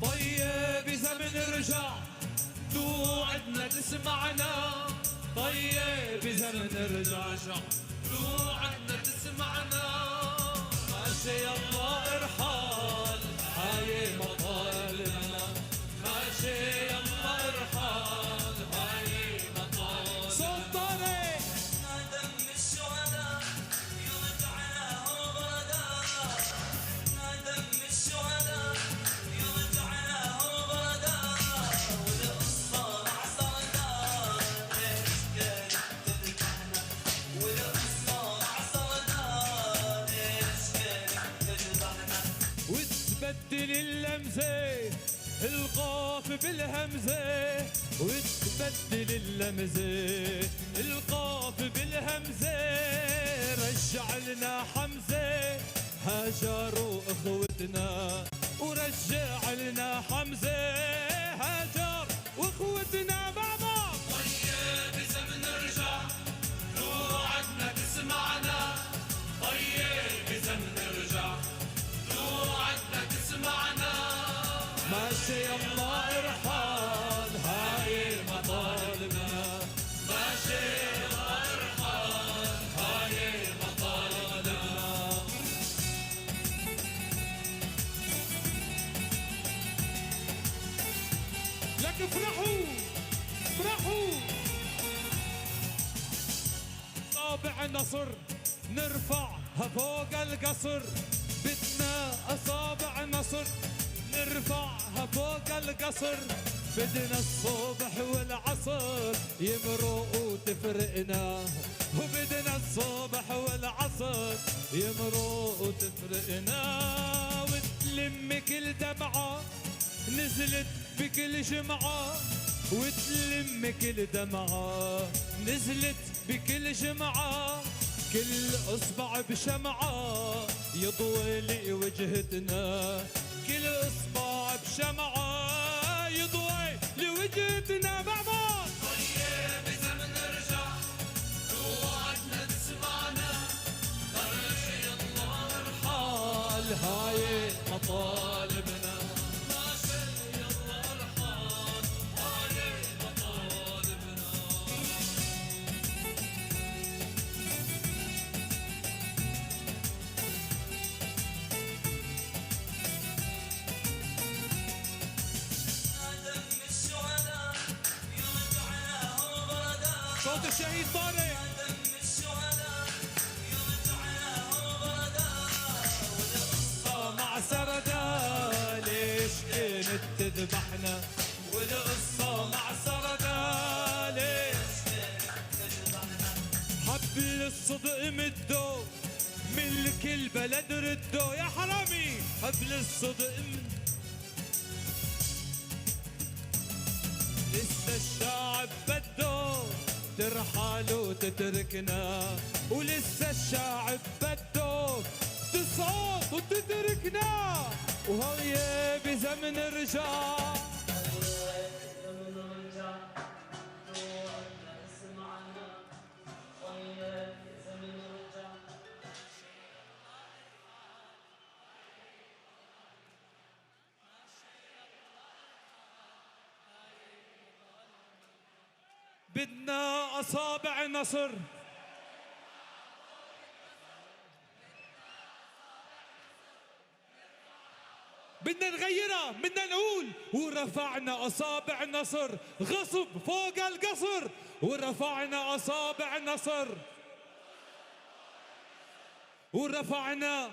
طيب زمن رجع توعدنا تسمعنا، طيب زمن رجع توعدنا تسمعنا. ماشي يلا ارحال هاي مطالبنا، ماشي يلا ارحال هاي مطالبنا. سلطاني دم الشهداء يرجعنا غدا، دم الشهداء يرجعنا غدا. والقصة مع صردار ليش كانت تذبحنا، والقصة مع صردار ليش كانت تذبحنا. وتبدل اللمزة القاف بالهمزة، وتبدل اللمزة القاف بالهمزة. رجع لنا حمزة هاجر واخوتنا، ورجع لنا حمزة هاجر واخوتنا. بابا طيب زمن رجع توعدنا تسمعنا، طيب زمن رجع توعدنا تسمعنا. ماشي يلا ارحال هاي مطالبنا، ماشي يلا ارحال هاي مطالبنا. لك افرحوا افرحوا. طابع نصر نرفعها فوق القصر، بدنا أصابع نصر نرفعها فوق القصر. بدنا الصبح والعصر يمرق وتفرقنا، وبدنا الصبح والعصر يمرق وتفرقنا. وتلم كل دمعة نزلت بكل جمعة، وتلم كل دمعة نزلت بكل جمعة. كل اصبع بشمعة يضوي لي وجهتنا، كل اصبع بشمعة يضوي لوجهتنا. بابا طيب زمن رجع توعدنا تسمعنا، ماشي يلا ارحال هاي مطالبنا، ماشي يلا ارحال هاي مطالبنا. صوت الشهيد طارق. دم الشهداء يرجعنا غدا، والقصة مع سردا ليش كانت تذبحنا، والقصة مع سردا ليش كانت تذبحنا. حبل الصدق مدو ملك البلد ردو. يا حرامي حبل الصدق لسه الشعب بده ترحل وتتركنا، ولسه الشعب بده تصعد وتتركنا. وهي بزمن رجع بدنا أصابع نصر، بدنا نغيرها، بدنا نقول ورفعنا أصابع نصر غصب فوق القصر، ورفعنا أصابع نصر ورفعنا